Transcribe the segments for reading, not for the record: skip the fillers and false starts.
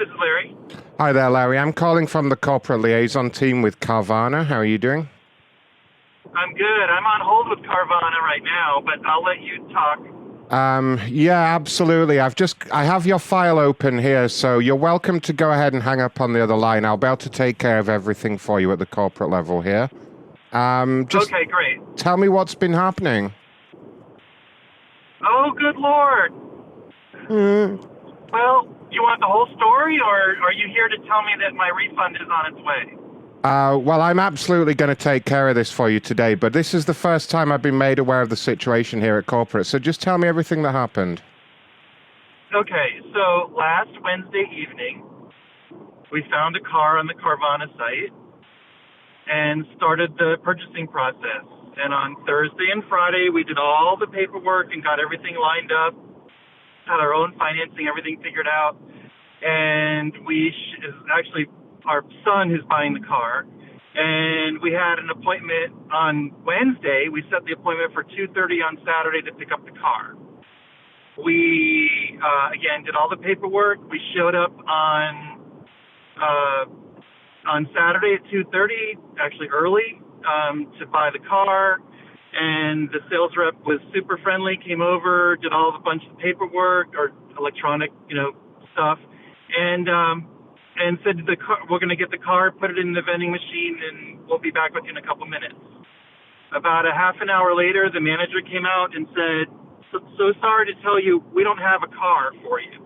this is Larry. Hi there, Larry. I'm calling from the corporate liaison team with Carvana. How are you doing? I'm good. I'm on hold with Carvana right now, but I'll let you talk. Yeah, absolutely. I have your file open here, so you're welcome to go ahead and hang up on the other line. I'll be able to take care of everything for you at the corporate level here. Okay, great. Tell me what's been happening. Oh, good Lord. Well, you want the whole story, or are you here to tell me that my refund is on its way? Well, I'm absolutely going to take care of this for you today, but this is the first time I've been made aware of the situation here at corporate, so just tell me everything that happened. Okay, so last Wednesday evening, we found a car on the Carvana site and started the purchasing process. And on Thursday and Friday, we did all the paperwork and got everything lined up, had our own financing, everything figured out. And actually our son who's buying the car. And we had an appointment on Wednesday. We set the appointment for 2:30 on Saturday to pick up the car. We, again, did all the paperwork. We showed up on Saturday at 2:30, actually early, to buy the car, and the sales rep was super friendly, came over, did all the bunch of paperwork or electronic, stuff, and said to the car, we're going to get the car, put it in the vending machine, and we'll be back with you in a couple minutes. About a half an hour later, the manager came out and said, so sorry to tell you, we don't have a car for you.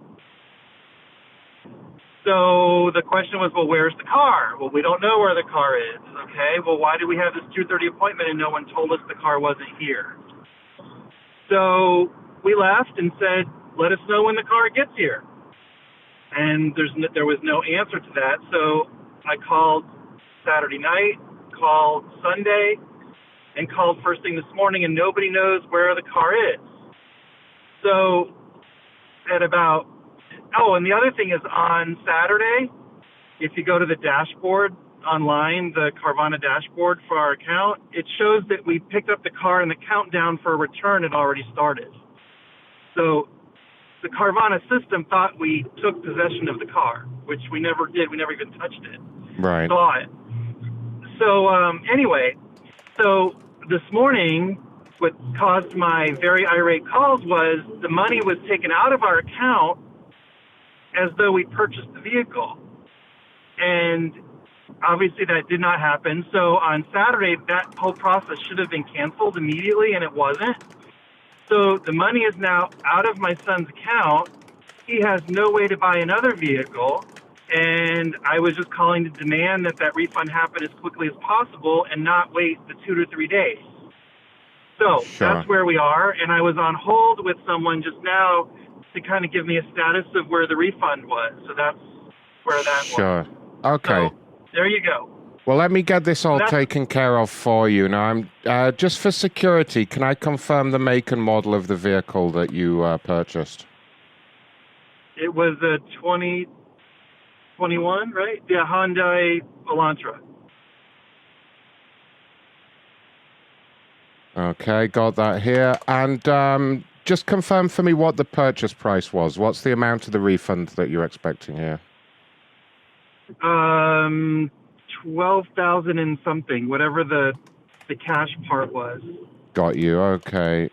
So the question was, well, where's the car? Well, we don't know where the car is. Okay, well, why did we have this 2:30 appointment and no one told us the car wasn't here? So we left and said, let us know when the car gets here. And there was no answer to that. So I called Saturday night, called Sunday, and called first thing this morning, and nobody knows where the car is. So at about and the other thing is on Saturday, if you go to the dashboard online, the Carvana dashboard for our account, it shows that we picked up the car and the countdown for a return had already started. So the Carvana system thought we took possession of the car, which we never did. We never even touched it. Right. Saw it. So anyway, so this morning, what caused my very irate calls was the money was taken out of our account as though we purchased the vehicle. And obviously that did not happen. So on Saturday, that whole process should have been canceled immediately, and it wasn't. So the money is now out of my son's account. He has no way to buy another vehicle. And I was just calling to demand that refund happen as quickly as possible and not wait the 2 to 3 days. So That's where we are. And I was on hold with someone just now to kind of give me a status of where the refund was. So that's where that was. Sure. Okay. So there you go. Well, let me get this all taken care of for you. Now, I'm just for security, can I confirm the make and model of the vehicle that you purchased? It was a 2021, right? Yeah, Hyundai Elantra. Okay, got that here. And just confirm for me what the purchase price was. What's the amount of the refund that you're expecting here? 12,000 and something, whatever the cash part was. Got you. Okay.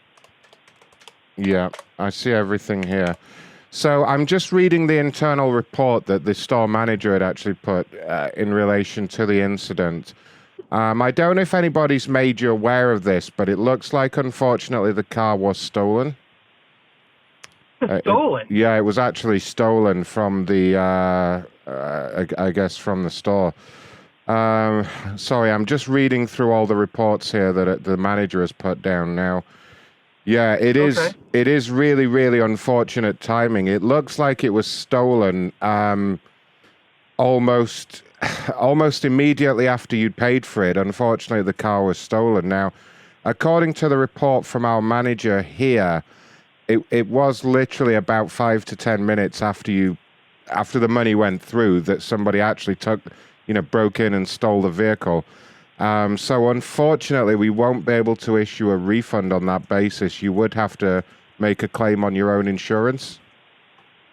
Yeah, I see everything here. So I'm just reading the internal report that the store manager had actually put in relation to the incident. I don't know if anybody's made you aware of this, but it looks like, unfortunately, the car was stolen. Stolen? Yeah, it was actually stolen from the, I guess, from the store. Sorry, I'm just reading through all the reports here that the manager has put down now. Yeah, it is. Okay. It is really, really unfortunate timing. It looks like it was stolen almost immediately after you'd paid for it. Unfortunately, the car was stolen. Now, according to the report from our manager here, it was literally about 5 to 10 minutes after the money went through that somebody actually broke in and stole the vehicle. So unfortunately, we won't be able to issue a refund on that basis. You would have to make a claim on your own insurance.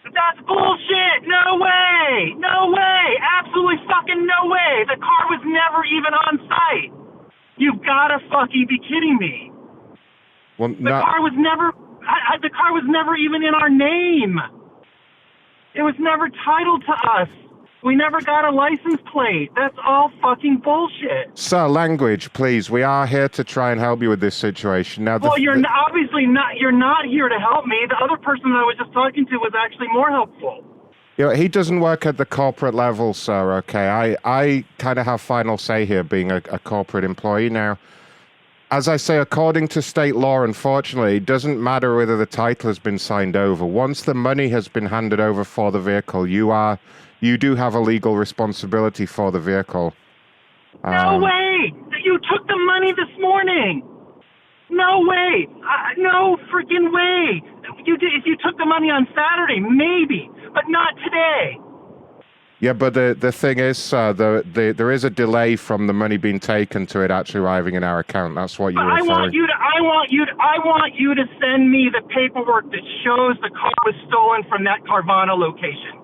That's Bullshit! No way! No way! Absolutely fucking no way! The car was never even on site! You've gotta fucking be kidding me! Well, The car was never... the car was never even in our name! It was never titled to us! We never got a license plate! That's all fucking bullshit! Sir, language, please. We are here to try and help you with this situation. Now, Well, obviously not. You're not here to help me. The other person that I was just talking to was actually more helpful. You know, he doesn't work at the corporate level, sir, okay? I kind of have final say here, being a corporate employee now. As I say, according to state law, unfortunately, it doesn't matter whether the title has been signed over. Once the money has been handed over for the vehicle, you do have a legal responsibility for the vehicle. No way! You took the money this morning! No way! No freaking way! You did. If you took the money on Saturday, maybe, but not today. Yeah, but the thing is, sir, there is a delay from the money being taken to it actually arriving in our account. That's what you're referring. I want you to send me the paperwork that shows the car was stolen from that Carvana location.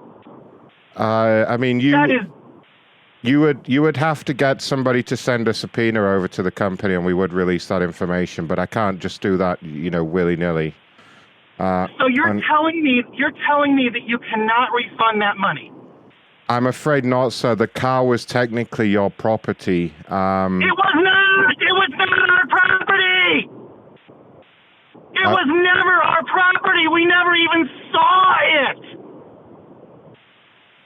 I mean, you would have to get somebody to send a subpoena over to the company, and we would release that information. But I can't just do that, willy-nilly. So you're telling me that you cannot refund that money? I'm afraid not, sir. The car was technically your property. It was not. It was not our property. It was never our property. We never even saw it.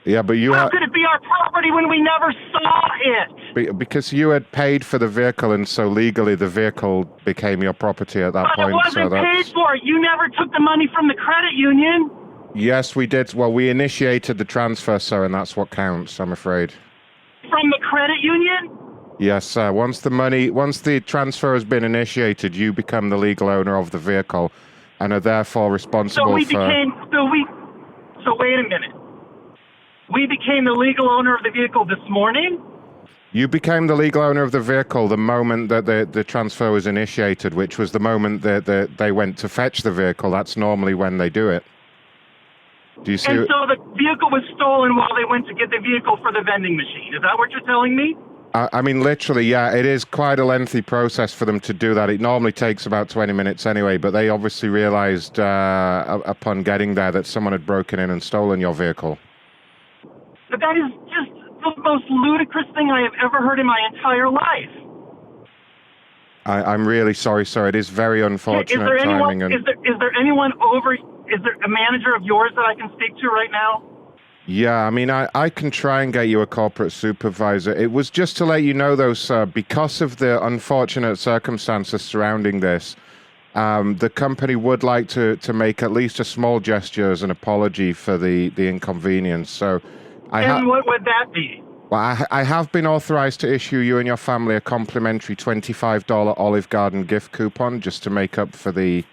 Yeah, but How could it be our property when we never saw it? Because you had paid for the vehicle, and so legally the vehicle became your property at that point. It wasn't paid for. You never took the money from the credit union. Yes, we did. Well, we initiated the transfer, sir, and that's what counts, I'm afraid. From the credit union? Yes, sir. Once the transfer has been initiated, you become the legal owner of the vehicle and are therefore responsible So wait a minute. We became the legal owner of the vehicle this morning? You became the legal owner of the vehicle the moment that the transfer was initiated, which was the moment that they went to fetch the vehicle. That's normally when they do it. Do you see? And so the vehicle was stolen while they went to get the vehicle for the vending machine. Is that what you're telling me? I mean, literally, yeah. It is quite a lengthy process for them to do that. It normally takes about 20 minutes anyway, but they obviously realized upon getting there that someone had broken in and stolen your vehicle. But that is just the most ludicrous thing I have ever heard in my entire life. I'm really sorry, sir. It is very unfortunate timing. Is there a manager of yours that I can speak to right now? Yeah, I mean, I can try and get you a corporate supervisor. It was just to let you know, though, sir, because of the unfortunate circumstances surrounding this, the company would like to make at least a small gesture as an apology for the inconvenience. So, what would that be? Well, I have been authorized to issue you and your family a complimentary $25 Olive Garden gift coupon just to make up for the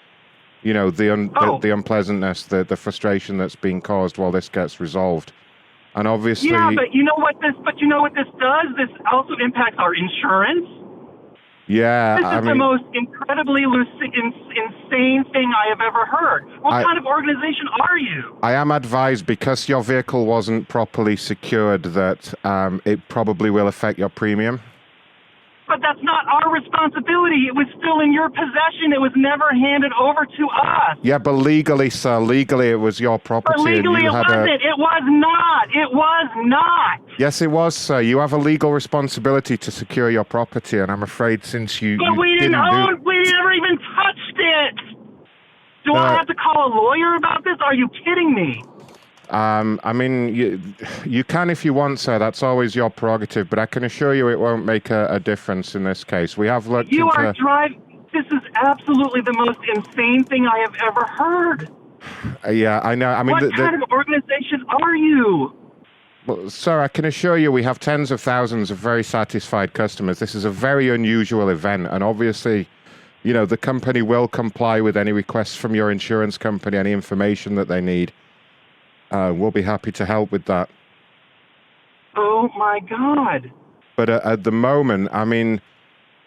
unpleasantness, the frustration that's being caused while this gets resolved. And obviously... Yeah, but you know what this does? This also impacts our insurance. Yeah, This is the most incredibly insane thing I have ever heard. What kind of organization are you? I am advised, because your vehicle wasn't properly secured, that it probably will affect your premium. But that's not our responsibility. It was still in your possession. It was never handed over to us. Yeah, but legally, sir, legally it was your property. But legally it wasn't. It was not. It was not. Yes, it was, sir. You have a legal responsibility to secure your property, and I'm afraid since you we never even touched it. Do I have to call a lawyer about this? Are you kidding me? I mean, you can if you want, sir. That's always your prerogative, but I can assure you it won't make a difference in this case. We have looked into... This is absolutely the most insane thing I have ever heard. Yeah, I know. I mean, what kind of organization are you? Well, sir, I can assure you we have tens of thousands of very satisfied customers. This is a very unusual event, and obviously, the company will comply with any requests from your insurance company, any information that they need. We'll be happy to help with that. Oh, my God. But at the moment, I mean,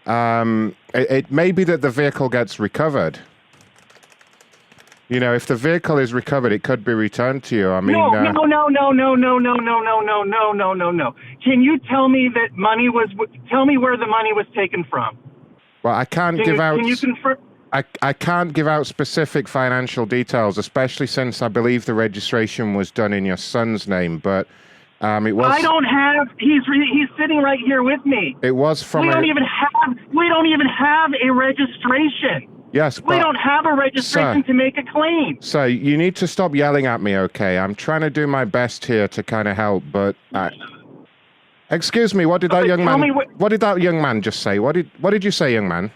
it may be that the vehicle gets recovered. You know, if the vehicle is recovered, it could be returned to you. I mean, No. Can you tell me that tell me where the money was taken from? well, I can't give out. Can you confirm? I can't give out specific financial details, especially since I believe the registration was done in your son's name. But it was. I don't have. He's sitting right here with me. It was from. We don't even have a registration. Yes, but we don't have a registration to make a claim. So you need to stop yelling at me, okay? I'm trying to do my best here to kind of help, but excuse me, what did that young man? What did that young man just say? What did you say, young man?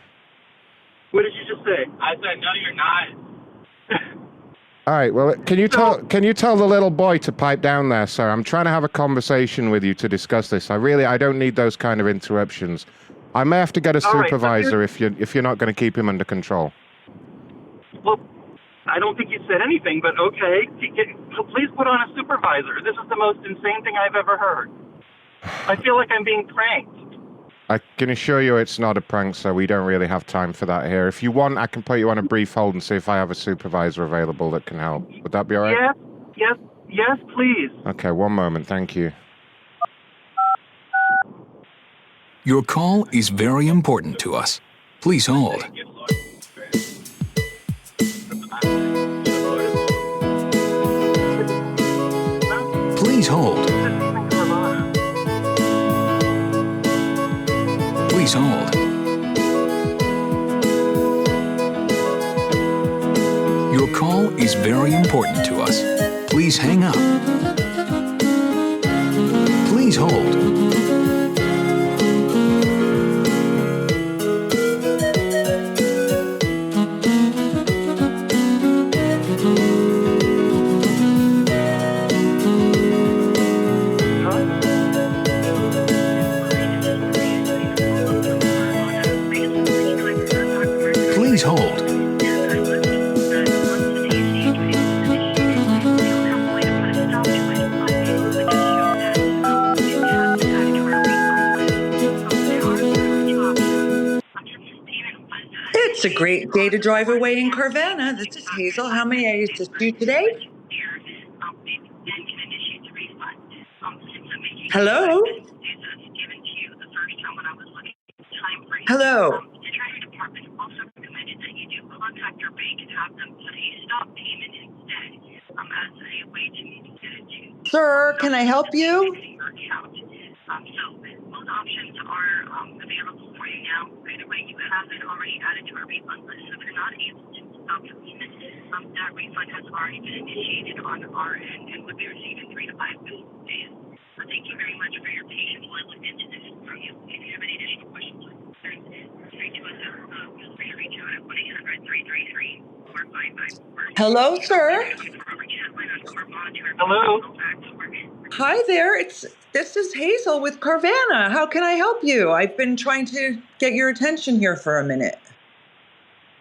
What did you just say? I said, no, you're not. All right. Well, can you tell the little boy to pipe down there, sir? I'm trying to have a conversation with you to discuss this. I don't need those kind of interruptions. I may have to get a supervisor if you're not going to keep him under control. Well, I don't think you said anything, but okay. Please put on a supervisor. This is the most insane thing I've ever heard. I feel like I'm being pranked. I can assure you it's not a prank, sir. We don't really have time for that here. If you want, I can put you on a brief hold and see if I have a supervisor available that can help. Would that be all right? Yes, please. Okay, one moment. Thank you. Your call is very important to us. Please hold. Please hold. Please hold. Your call is very important to us. Please hang up. Please hold. Please hold. It's a great day to drive away in Carvana. This is Hazel. How may I assist you today? Hello? Hello? Sir, can I help you? So both options are available for you now. Either way, you have it already added to our refund list. So if you're not able to stop the payment, that refund has already been initiated on our end and would be received in 3 to 5 business days. So thank you very much for your patience while I look into this for you. If you have any additional questions, feel free to reach out at 1-800-333-4554. Hello, sir. Hello. Hi there. This is Hazel with Carvana. How can I help you? I've been trying to get your attention here for a minute.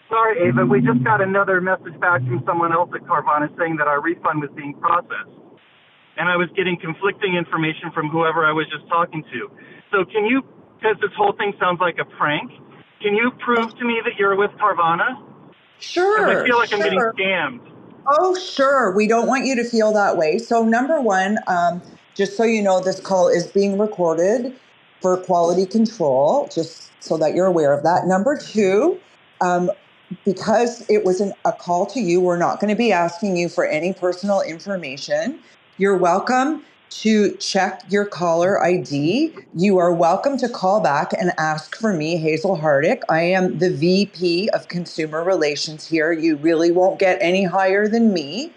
Sorry, Ava. We just got another message back from someone else at Carvana saying that our refund was being processed. And I was getting conflicting information from whoever I was just talking to. So can you, because this whole thing sounds like a prank, can you prove to me that you're with Carvana? Sure. Because I feel like I'm getting scammed. Oh, sure. We don't want you to feel that way. So number one, just so you know, this call is being recorded for quality control, just so that you're aware of that. Number two, because it was a call to you, we're not going to be asking you for any personal information. You're welcome to check your caller ID. You are welcome to call back and ask for me, Hazel Hardick. I am the VP of Consumer Relations here. You really won't get any higher than me.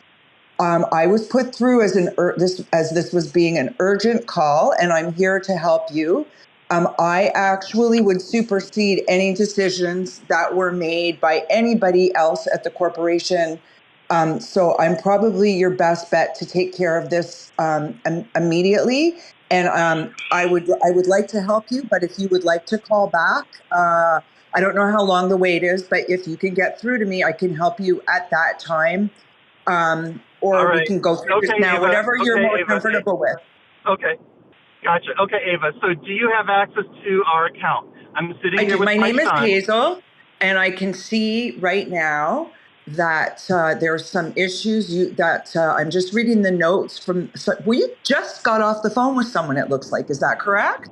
I was put through as this was being an urgent call, and I'm here to help you. I actually would supersede any decisions that were made by anybody else at the corporation. So I'm probably your best bet to take care of this immediately. And I would like to help you, but if you would like to call back, I don't know how long the wait is, but if you can get through to me, I can help you at that time. Or we can go through this now, Ava, whatever you're more comfortable with. Okay. Gotcha. Okay, Ava. So do you have access to our account? I'm sitting here with my son. My name is Hazel, and I can see right now that there are some issues I'm just reading the notes from. Well, you just got off the phone with someone. It looks like, is that correct?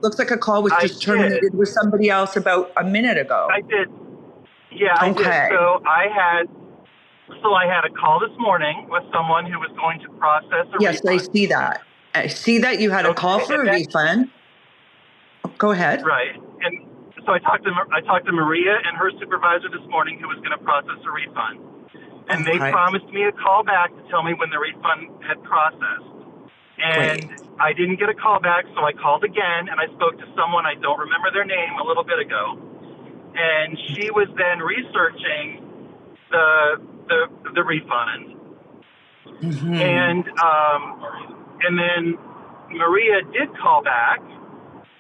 Looks like a call was I just did. terminated with somebody else about a minute ago. I did. Yeah, I did. Okay. So I had a call this morning with someone who was going to process a Yes, refund. I see that. I see that you had a call for a refund. Go ahead. Right. And so I talked to Maria and her supervisor this morning who was going to process a refund. And they promised me a call back to tell me when the refund had processed. And I didn't get a call back, so I called again and I spoke to someone, I don't remember their name, a little bit ago. And she was then researching the refund. Mm-hmm. And then Maria did call back.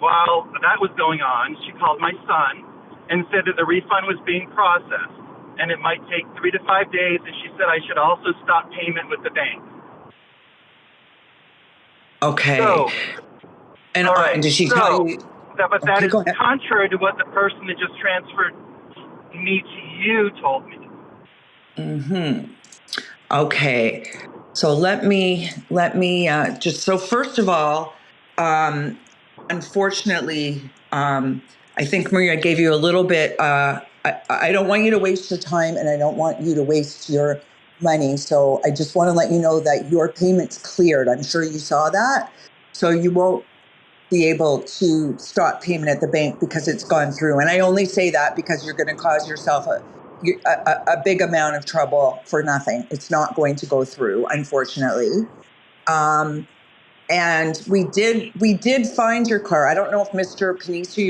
While that was going on, she called my son and said that the refund was being processed and it might take 3 to 5 days, and she said I should also stop payment with the bank. Okay. So, and all right. And did she tell you? But that is contrary to what the person that just transferred me to you told me. Mm-hmm. Okay. So let me just, so first of all, unfortunately, I think Maria gave you a little bit, I don't want you to waste your time and I don't want you to waste your money. So I just want to let you know that your payment's cleared. I'm sure you saw that. So you won't be able to stop payment at the bank because it's gone through. And I only say that because you're going to cause yourself a big amount of trouble for nothing. It's not going to go through, unfortunately. And we did find your car. I don't know if Mr. Panisse, who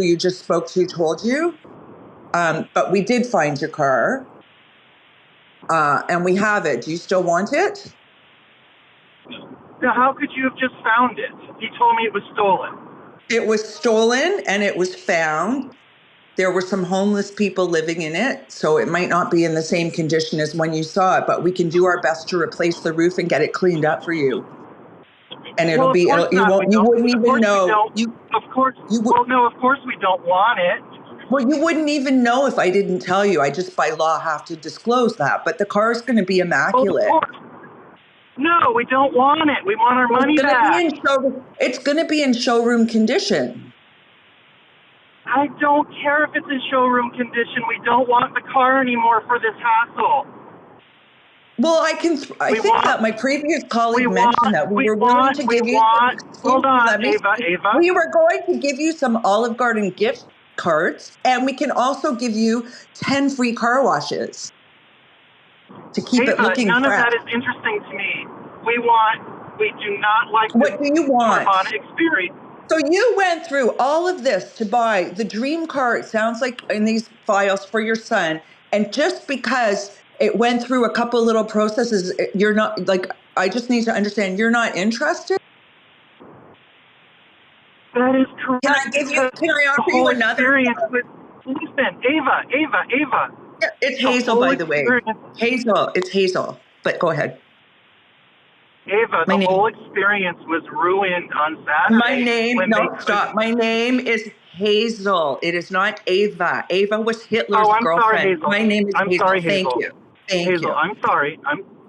you just spoke to, told you, but we did find your car, and we have it. Do you still want it? Now, how could you have just found it? He told me it was stolen. It was stolen and it was found. There were some homeless people living in it, so it might not be in the same condition as when you saw it, but we can do our best to replace the roof and get it cleaned up for you. And you wouldn't even know. Of course we don't want it. Well, you wouldn't even know if I didn't tell you. I just by law have to disclose that. But the car is going to be immaculate. Well, of course. No, we don't want it. We want our money back. It's going to be in showroom condition. I don't care if it's in showroom condition. We don't want the car anymore for this hassle. Well, I think that my previous colleague mentioned that we were willing to give you. Hold on, Ava. We were going to give you some Olive Garden gift cards, and we can also give you 10 free car washes to keep it looking fresh. None of that is interesting to me. We do not like what do you want? Experience. So you went through all of this to buy the dream car, it sounds like, in these files for your son, and just because it went through a couple little processes, you're not, like, I just need to understand, you're not interested? That is correct. Can I offer you another? Listen, Ava. Yeah, it's Hazel, by the way. It's Hazel, but go ahead. Ava, the whole experience was ruined on Saturday. My name is Hazel. It is not Ava. Ava was Hitler's girlfriend. Sorry, Hazel. My name is Hazel. Sorry, Thank you. Hazel, I'm sorry.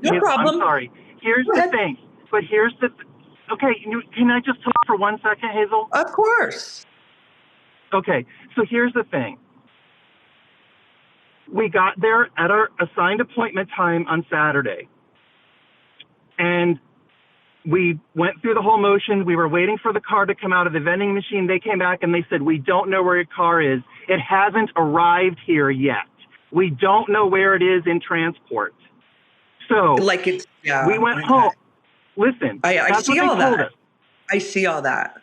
No problem. I'm sorry. Here's the thing. Okay, can I just talk for 1 second, Hazel? Of course. Okay, so here's the thing. We got there at our assigned appointment time on Saturday. And we went through the whole motion. We were waiting for the car to come out of the vending machine. They came back and they said, we don't know where your car is. It hasn't arrived here yet. We don't know where it is in transport. So we went home. Listen, I see all that. I see all that.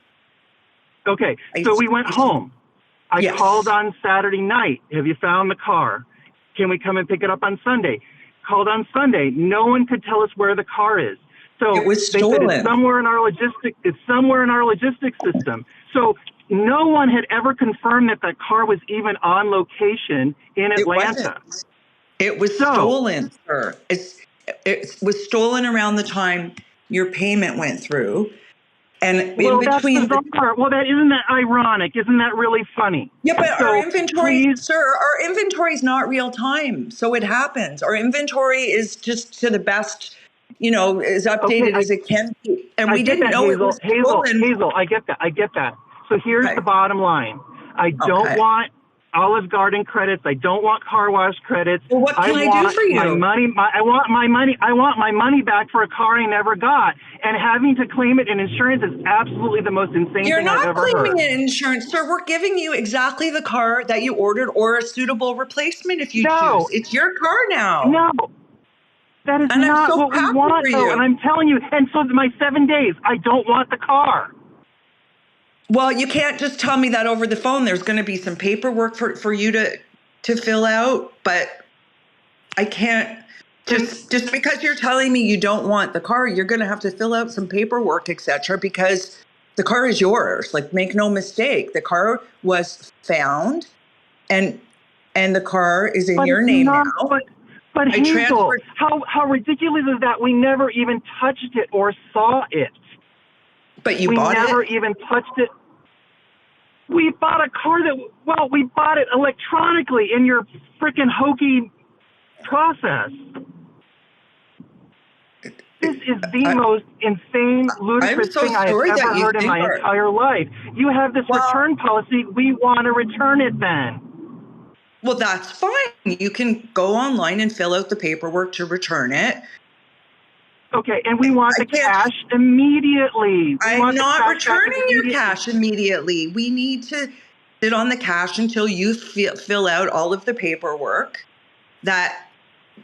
Okay, so we went home. I called on Saturday night. Have you found the car? Can we come and pick it up on Sunday? Called on Sunday. No one could tell us where the car is. So it was stolen. They said it's somewhere in our logistics system. So no one had ever confirmed that car was even on location in Atlanta. It was stolen, sir. It was stolen around the time your payment went through. And Well, in that's between the bizarre. Well, isn't that ironic? Isn't that really funny? yeah, but our So inventory, please, sir, our inventory is not real time. So it happens. Our inventory is just to the best, as okay, updated as it can be. And I we get didn't that, know it Hazel. was stolen. Hazel, I get that. I get that. So here's the Okay. bottom line. I don't Okay. want Olive Garden credits. I don't want car wash credits. Well, what can I do want for you? my money. I want my money. I want my money back for a car I never got. And having to claim it in insurance is absolutely the most insane You're thing I've not ever claiming heard. an insurance, sir. We're giving you exactly the car that you ordered or a suitable replacement if you No, choose. It's your car now. no. That is And I'm not so what we happy want, for though. you. And I'm telling you, and so my 7 days, I don't want the car. Well, you can't just tell me that over the phone. There's going to be some paperwork for you to fill out, but I can't just because you're telling me you don't want the car, you're going to have to fill out some paperwork, etc. because the car is yours. Like, make no mistake, the car was found, and the car is in But your it's name not. now. But I Hazel, transferred. how ridiculous is that? We never even touched it or saw it. But you We bought never it. even touched it. We bought a car we bought it electronically in your freaking hokey process. This is the most insane, I'm ludicrous so thing I have sorry ever that you heard in think my entire life. You have this return policy. We want to return it then. Well, that's fine. You can go online and fill out the paperwork to return it. Okay, and we want the cash immediately. I'm not returning your cash immediately. We need to sit on the cash until you fill out all of the paperwork that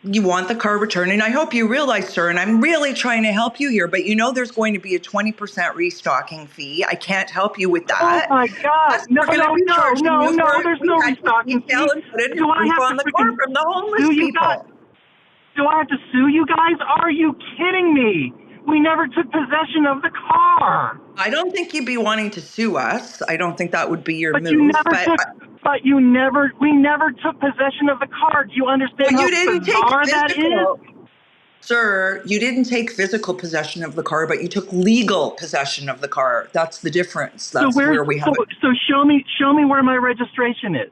you want the car returned. And I hope you realize, sir, and I'm really trying to help you here, but there's going to be a 20% restocking fee. I can't help you with that. Oh my God! Plus, we're going to be charging you for There's no restocking fee. and put it Do I have on to the car freaking from the homeless sue you people. guys? Do I have to sue you guys? Are you kidding me? We never took possession of the car. I don't think you'd be wanting to sue us. I don't think that would be your move. We never took possession of the car. Do you understand how bizarre that is? Sir, you didn't take physical possession of the car, but you took legal possession of the car. That's the difference. That's where we have it. So show me where my registration is.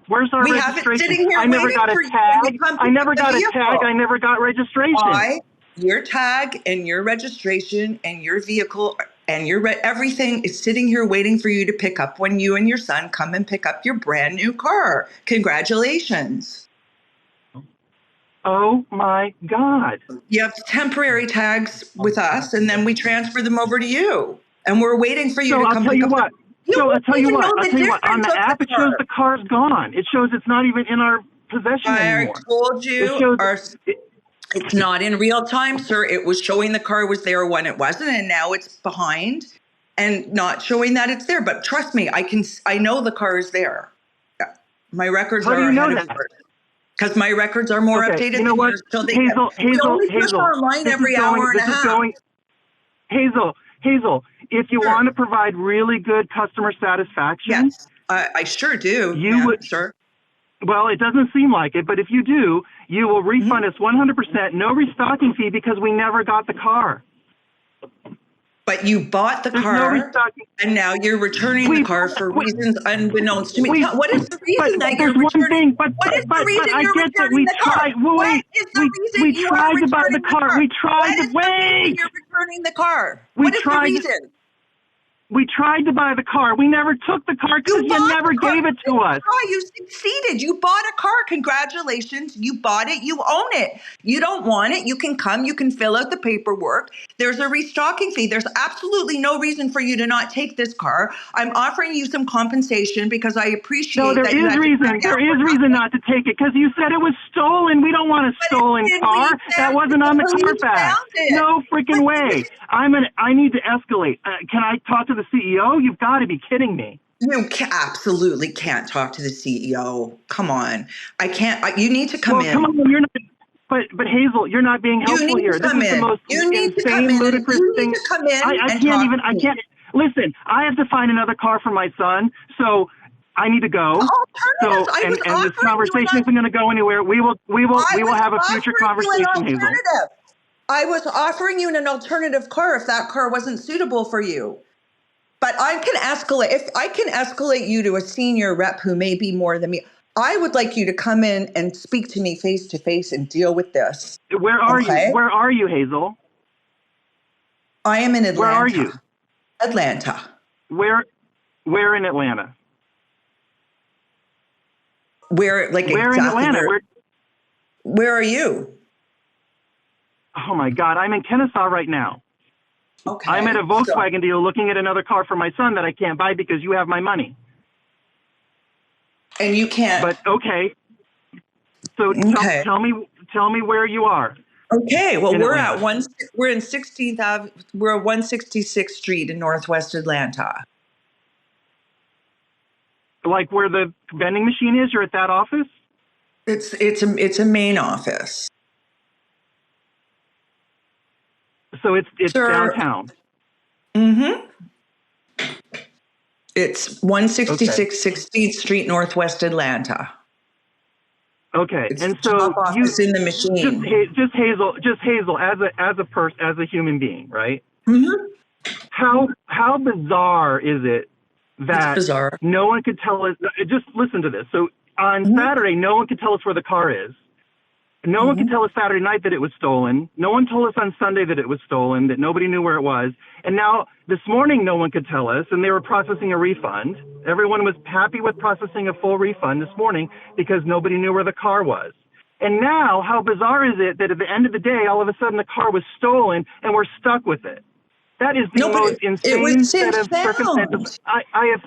Where's our registration? We have it sitting here I never got a tag. I never got a tag. I never got registration. Your tag and your registration and your vehicle and your everything is sitting here waiting for you to pick up when you and your son come and pick up your brand new car. Congratulations. Oh my God. You have temporary tags with us, and then we transfer them over to you. And we're waiting for you to come pick up. I'll tell you what. On the app, it shows the car's gone. It shows it's not even in our possession anymore. I told you. It's not in real time, sir. It was showing the car was there when it wasn't, and now it's behind and not showing that it's there. But trust me, I know the car is there. My records are ahead of yours. Because my records are more updated than yours. So Hazel, online every hour and a half. Hazel, if you want to provide really good customer satisfaction, yes, I sure do. You would, sir. Well, it doesn't seem like it, but if you do, you will refund us 100%, no restocking fee, because we never got the car. But you bought the car, and now you're returning the car for reasons unbeknownst to me. What is the reason that you're returning? What is the reason you're returning the car? What is the reason you are returning the car? We tried to wait. You're returning the car. What is the reason? We tried to buy the car. We never took the car because you never gave it to us. Oh, you succeeded. You bought a car. Congratulations. You bought it. You own it. You don't want it. You can come. You can fill out the paperwork. There's a restocking fee. There's absolutely no reason for you to not take this car. I'm offering you some compensation because I appreciate that. No, there is reason. There is reason not to take it because you said it was stolen. We don't want a stolen car. That wasn't on the Carfax. No freaking way. I need to escalate. Can I talk to the CEO? You've got to be kidding me. You absolutely can't talk to the CEO. Come on. I can't. You need to come in. Come on, you're not. But Hazel, you're not being helpful here. This is the most insane, ludicrous thing. I can't even. I can't. Listen, I have to find another car for my son, so I need to go. So, and this conversation isn't going to go anywhere. We will have a future conversation, Hazel. I was offering you an alternative car if that car wasn't suitable for you. But I can escalate. If I can escalate you to a senior rep who may be more than me, I would like you to come in and speak to me face to face and deal with this. Where are you? Okay? Where are you, Hazel? I am in Atlanta. Where are you? Atlanta. Where in Atlanta? Where in Atlanta? Where are you? Oh my God, I'm in Kennesaw right now. Okay. I'm at a Volkswagen deal looking at another car for my son that I can't buy because you have my money. And you can't. But okay. So Okay. tell me where you are. Okay. Well, in we're Atlanta. we're in 16th Ave. We're at 166th Street in Northwest Atlanta. Like where the vending machine is, you're at that office? It's a main office. So it's Sir, downtown. Mm-hmm. It's 166 16th Street, Northwest Atlanta. Okay. It's And the so top office in the machine. just Hazel as a human being, right? Mm-hmm. How bizarre is it that It's bizarre. no one could tell us? Just listen to this. So on Mm-hmm. Saturday, no one could tell us where the car is. No one could tell us Saturday night that it was stolen. No one told us on Sunday that it was stolen, that nobody knew where it was. And now this morning, no one could tell us, and they were processing a refund. Everyone was happy with processing a full refund this morning because nobody knew where the car was. And now, how bizarre is it that at the end of the day, all of a sudden the car was stolen and we're stuck with it? That is the most insane set of circumstances I have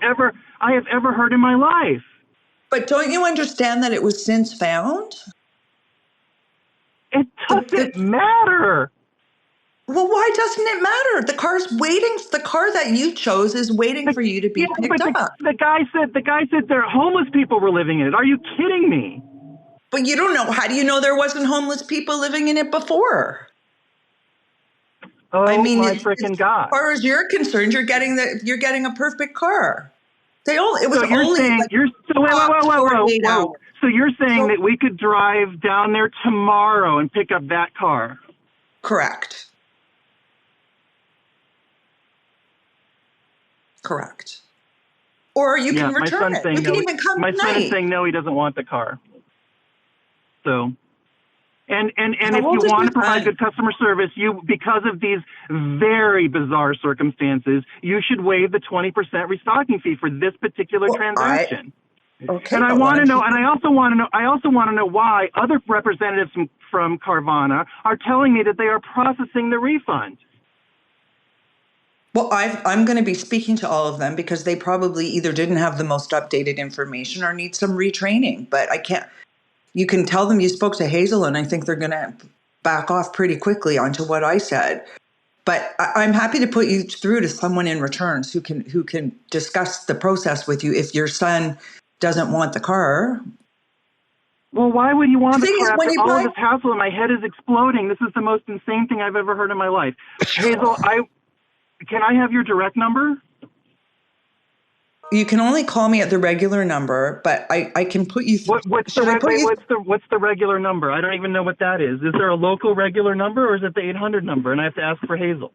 ever heard in my life. But don't you understand that it was since found? It doesn't matter. Well, why doesn't it matter? The car's waiting. The car that you chose is waiting for you to be picked up. The guy said there homeless people were living in it. Are you kidding me? But you don't know. How do you know there wasn't homeless people living in it before? Oh, I mean, my freaking God! As far as you're concerned, you're getting a perfect car. Wait. So you're saying that we could drive down there tomorrow and pick up that car? Correct. Or you can return it. You can even come my tonight. son is saying no, he doesn't want the car. So, and if you want to provide good customer service, because of these very bizarre circumstances, you should waive the 20% restocking fee for this particular transaction. Okay. And I want to know, and I also want to know why other representatives from Carvana are telling me that they are processing the refund. Well, I'm going to be speaking to all of them because they probably either didn't have the most updated information or need some retraining. But I can't. You can tell them you spoke to Hazel, and I think they're going to back off pretty quickly onto what I said. But I'm happy to put you through to someone in returns who can discuss the process with you if your son doesn't want the car. Well, why would you want the car after all of buy... this hassle and my head is exploding? This is the most insane thing I've ever heard in my life. Hazel, can I have your direct number? You can only call me at the regular number, but I can put you through. What's the regular number? I don't even know what that is. Is there a local regular number or is it the 800 number? And I have to ask for Hazel.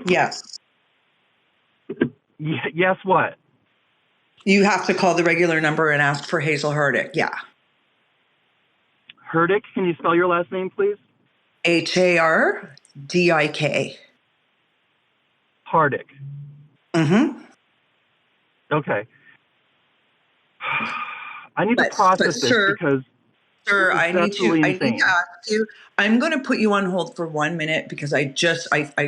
Yes. Yes, what? You have to call the regular number and ask for Hazel Herdick. Yeah. Herdick? Can you spell your last name, please? Hardik. Hardick. Mm-hmm. Okay. I need to process this because... Sir, I need to ask you. I'm going to put you on hold for 1 minute because I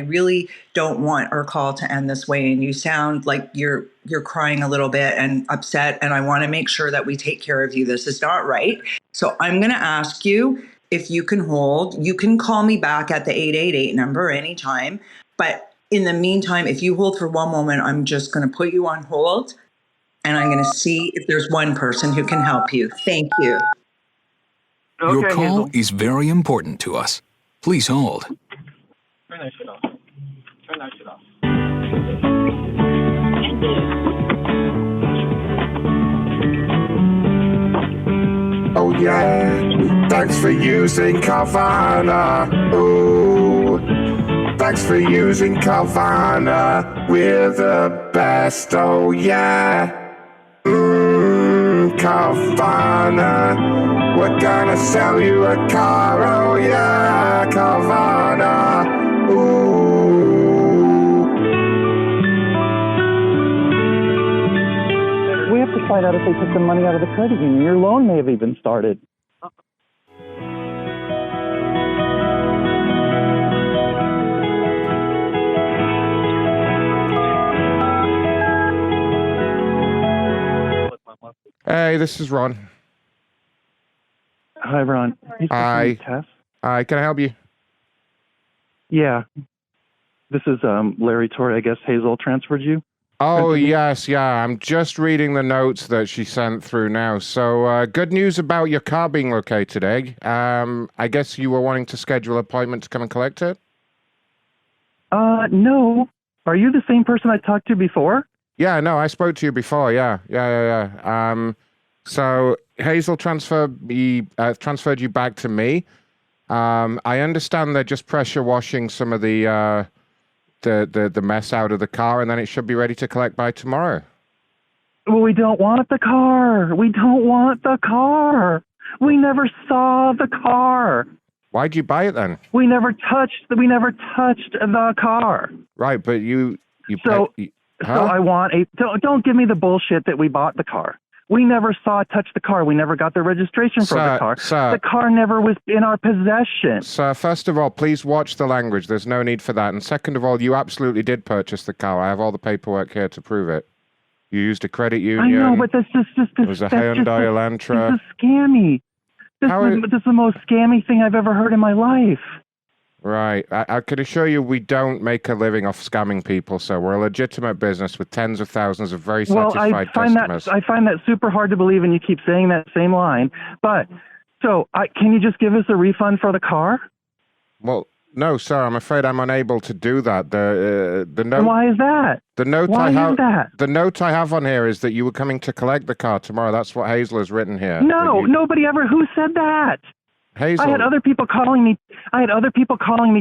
really don't want our call to end this way. And you sound like you're crying a little bit and upset. And I want to make sure that we take care of you. This is not right. So I'm going to ask you if you can hold. You can call me back at the 888 number anytime. But in the meantime, if you hold for one moment, I'm just going to put you on hold. And I'm going to see if there's one person who can help you. Thank you. Okay, your call Hazel. is very important to us. Please hold. Turn that shit off. Oh yeah, thanks for using Carvana. Ooh, Thanks for using Carvana. We're the best, oh yeah. Carvana. We're gonna sell you a car, oh yeah. Carvana. Ooh. We have to find out if they took the money out of the credit union. Your loan may have even started. Hey, this is Ron. Hi, Ron. Hi. Tess? Hi, can I help you? Yeah. This is Larry Torrey. I guess Hazel transferred you? Oh, yes, yeah. I'm just reading the notes that she sent through now. So, good news about your car being located, Egg. I guess you were wanting to schedule an appointment to come and collect it? No. Are you the same person I talked to before? Yeah, no, I spoke to you before. Yeah. So Hazel transferred you back to me. I understand they're just pressure washing some of the mess out of the car, and then it should be ready to collect by tomorrow. Well, we don't want the car. We don't want the car. We never saw the car. Why'd you buy it then? We never touched the car. Right, but you. So Huh? I want don't give me the bullshit that we bought the car. We never touch the car. We never got the registration for the car. Sir, the car never was in our possession. Sir, first of all, please watch the language. There's no need for that. And second of all, you absolutely did purchase the car. I have all the paperwork here to prove it. You used a credit union. I know, but this It was a Hyundai Elantra. This is scammy. This is the most scammy thing I've ever heard in my life. Right. I can assure you we don't make a living off scamming people, so we're a legitimate business with tens of thousands of very satisfied customers. I find that super hard to believe, and you keep saying that same line. But, can you just give us a refund for the car? Well, no, sir, I'm afraid I'm unable to do that. The note. Why is that? The note Why I have. is that? The note I have on here is that you were coming to collect the car tomorrow. That's what Hazel has written here. No, nobody ever. Who said that? Hazel. I had other people calling me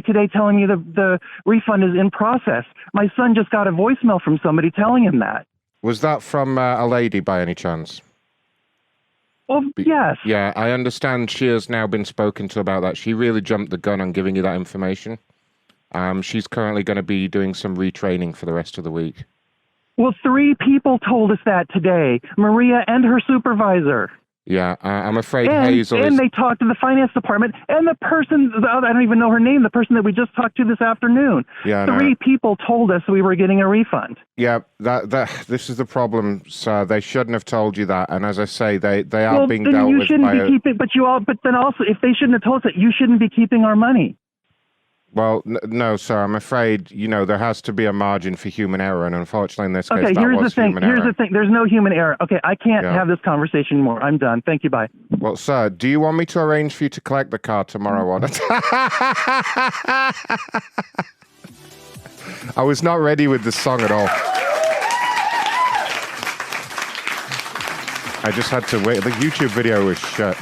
today telling me the refund is in process. My son just got a voicemail from somebody telling him that. Was that from a lady by any chance? Well, yes. Yeah, I understand she has now been spoken to about that. She really jumped the gun on giving you that information. She's currently going to be doing some retraining for the rest of the week. Well, 3 people told us that today. Maria and her supervisor. Yeah, I'm afraid Hazel and they talked to the finance department and the person, I don't even know her name, the person that we just talked to this afternoon. Yeah, 3 people told us we were getting a refund. Yeah, this is the problem, sir. They shouldn't have told you that. And as I say, they are being dealt with by but then also, if they shouldn't have told us that, you shouldn't be keeping our money. Well, no, sir. I'm afraid, there has to be a margin for human error, and unfortunately, in this case, that was human error. Here's the thing. There's no human error. Okay, I can't have this conversation anymore. I'm done. Thank you. Bye. Well, sir, do you want me to arrange for you to collect the car tomorrow on it? I was not ready with the song at all. I just had to wait. The YouTube video was shut.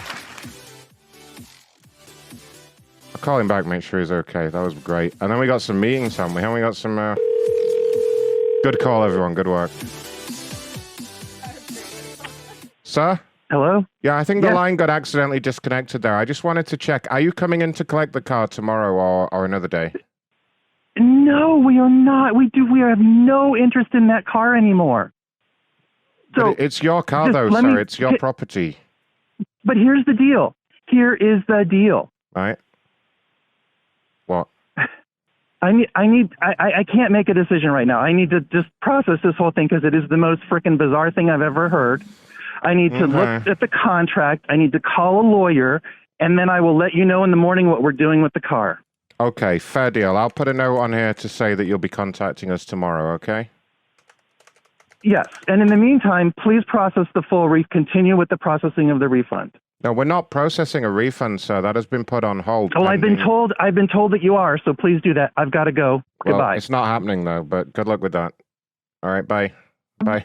I'll call him back, make sure he's okay. That was great. And then we got some meetings, haven't we? Haven't we got some... Good call, everyone. Good work. Sir? Hello? Yeah, I think the line got accidentally disconnected there. I just wanted to check. Are you coming in to collect the car tomorrow or another day? No, we are not. We have no interest in that car anymore. So it's your car, though, sir. It's your property. But here's the deal. Here is the deal. Right. What? I can't make a decision right now. I need to just process this whole thing because it is the most freaking bizarre thing I've ever heard. I need to look at the contract. I need to call a lawyer, and then I will let you know in the morning what we're doing with the car. Okay, fair deal. I'll put a note on here to say that you'll be contacting us tomorrow, okay? Yes, and in the meantime, please process the full continue with the processing of the refund. No, we're not processing a refund, sir. That has been put on hold. Well, I've been told that you are, so please do that. I've got to go. Well, Goodbye. It's not happening, though, but good luck with that. All right, bye. Bye.